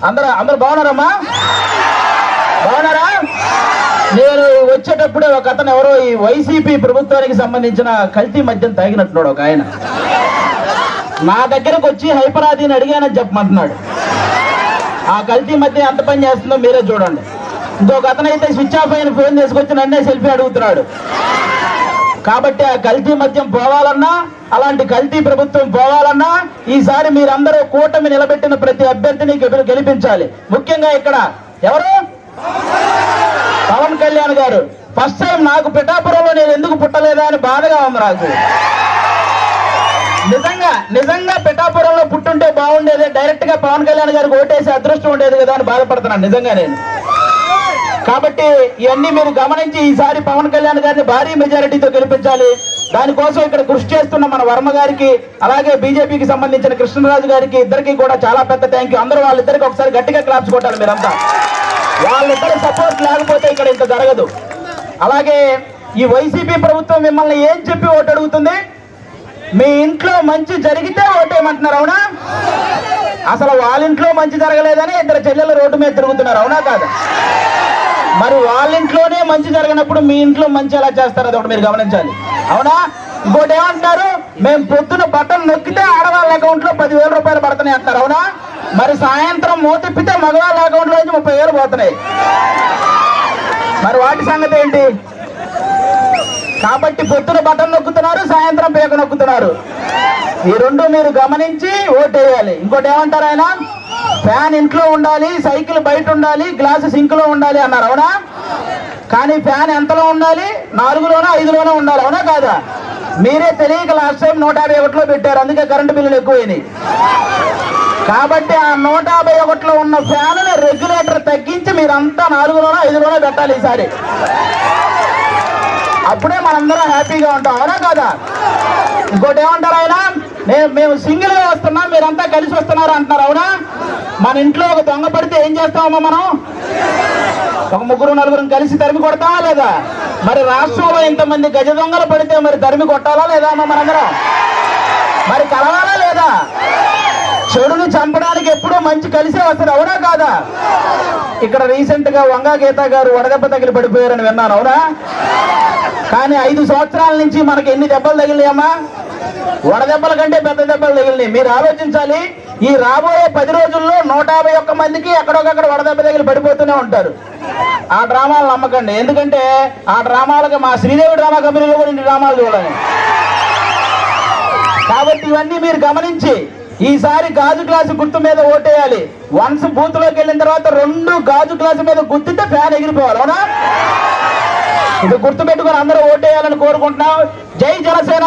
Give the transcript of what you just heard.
అందరూ బాగున్నారమ్మా? బాగున్నారా? నేను వచ్చేటప్పుడే ఒక అతను ఎవరో ఈ వైసీపీ ప్రభుత్వానికి సంబంధించిన కల్తీ మద్యం తాగినట్టున్నాడు ఒక ఆయన. నా దగ్గరకు వచ్చి హైపరాదిని అడిగానని చెప్పమంటున్నాడు. ఆ కల్తీ మద్యం ఎంత పని చేస్తుందో మీరే చూడండి. ఇంకొక అతను అయితే స్విచ్ ఆఫ్ అయిన ఫోన్ తీసుకొచ్చి నన్నే సెల్ఫీ అడుగుతున్నాడు. కాబట్టి ఆ కల్తీ మద్యం పోవాలన్నా, అలాంటి కల్తీ ప్రభుత్వం పోవాలన్నా ఈసారి మీరందరూ కూటమి నిలబెట్టిన ప్రతి అభ్యర్థిని గెలిపించాలి. ముఖ్యంగా ఇక్కడ ఎవరు? పవన్ కళ్యాణ్ గారు. ఫస్ట్ టైం నాకు పిఠాపురంలో నేను ఎందుకు పుట్టలేదా అని బాధగా ఉంది నాకు. నిజంగా పిఠాపురంలో పుట్టుంటే బాగుండేది, డైరెక్ట్ గా పవన్ కళ్యాణ్ గారికి ఓటేసి అదృష్టం ఉండేది కదా అని బాధపడుతున్నాను నిజంగా నేను. కాబట్టి ఇవన్నీ మీరు గమనించి ఈసారి పవన్ కళ్యాణ్ గారిని భారీ మెజారిటీతో గెలిపించాలి. దానికోసం ఇక్కడ కృషి చేస్తున్న మన వర్మ గారికి, అలాగే బీజేపీకి సంబంధించిన కృష్ణరాజు గారికి, ఇద్దరికి కూడా చాలా పెద్ద థ్యాంక్ యూ. అందరూ వాళ్ళిద్దరికి ఒకసారి గట్టిగా క్లాప్స్ కొట్టాలి మీరంతా. వాళ్ళిద్దరి సపోర్ట్ లేకపోతే ఇక్కడ ఇంత జరగదు. అలాగే ఈ వైసీపీ ప్రభుత్వం మిమ్మల్ని ఏం చెప్పి ఓటు అడుగుతుంది? మీ ఇంట్లో మంచి జరిగితే ఓటేయమంటున్నారు, అవునా? అసలు వాళ్ళ ఇంట్లో మంచి జరగలేదని ఇద్దరు చెల్లెలు రోడ్డు మీద తిరుగుతున్నారు, అవునా కాదా? మరి వాళ్ళ ఇంట్లోనే మంచి జరిగినప్పుడు మీ ఇంట్లో మంచి ఎలా చేస్తారు? అది ఒకటి మీరు గమనించాలి, అవునా? ఇంకోటి ఏమంటారు? మేము పొద్దున బటన్ నొక్కితే ఆడవాళ్ళ అకౌంట్ లో 10,000 రూపాయలు పడుతున్నాయి అంటారు, అవునా? మరి సాయంత్రం మూతిప్పితే మగవాళ్ళ అకౌంట్ లో నుంచి 30,000 పోతున్నాయి. మరి వాటి సంగతి ఏంటి? కాబట్టి పొద్దున బటన్ నొక్కుతున్నారు, సాయంత్రం పేక నొక్కుతున్నారు. ఈ రెండు మీరు గమనించి ఓటేయాలి. ఇంకోటి ఏమంటారు ఆయన? ఫ్యాన్ ఇంట్లో ఉండాలి, సైకిల్ బయట ఉండాలి, గ్లాసు సింక్ లో ఉండాలి అన్నారు, అవునా? కానీ ఫ్యాన్ ఎంతలో ఉండాలి? 4లోనో 5లోనో ఉండాలి, అవునా కాదా? మీరే తెలియక లాస్ట్ టైం 151లో పెట్టారు, అందుకే కరెంటు బిల్లులు ఎక్కువైనాయి. కాబట్టి ఆ 151లో ఉన్న ఫ్యాన్ రెగ్యులేటర్ తగ్గించి మీరంతా 4లోనో 5లోనో పెట్టాలి ఈసారి. అప్పుడే మనందరం హ్యాపీగా ఉంటాం, అవునా కాదా? ఇంకోటి ఏమంటారు ఆయన? మేము సింగిల్ గా వస్తున్నాం, మీరంతా కలిసి వస్తున్నారు అంటున్నారు, అవునా? మన ఇంట్లో ఒక దొంగ పడితే ఏం చేస్తామమ్మా మనం? ఒక 3-4 కలిసి తరిమి కొడతామా లేదా? మరి రాష్ట్రంలో ఇంతమంది గజ దొంగలు పడితే మరి తరిమి కొట్టాలా లేదా అమ్మా మనందరం? మరి కలవాలా లేదా? చెడుని చంపడానికి ఎప్పుడూ మంచి కలిసే వస్తుంది, అవునా కాదా? ఇక్కడ రీసెంట్ గా వంగా గీత గారు వడదెబ్బ తగిలి పడిపోయారని విన్నాను, అవునా? కానీ 5 సంవత్సరాల నుంచి మనకి ఎన్ని దెబ్బలు తగిలినాయమ్మా? వడదెబ్బల కంటే పెద్ద దెబ్బలు తగిలినాయి. మీరు ఆలోచించాలి, ఈ రాబోయే 10 రోజుల్లో 151 మందికి ఎక్కడొకక్కడ వడదెబ్బ తగిలి పడిపోతూనే ఉంటారు. ఆ డ్రామాలు నమ్మకండి, ఎందుకంటే ఆ డ్రామాలకు మా శ్రీదేవి డ్రామా కంపెనీలో కూడా ఇన్ని డ్రామాలు చూడాలి. కాబట్టి ఇవన్నీ మీరు గమనించి ఈసారి గాజు గ్లాసు గుర్తు మీద ఓటేయాలి. వన్స్ బూత్ లోకి వెళ్ళిన తర్వాత 2 గాజు గ్లాసు మీద గుర్తితే ఫ్యాన్ ఎగిరిపోవాలి, అవునా? ఇది గుర్తు పెట్టుకుని అందరూ ఓటేయాలని కోరుకుంటున్నాం. జై జనసేన.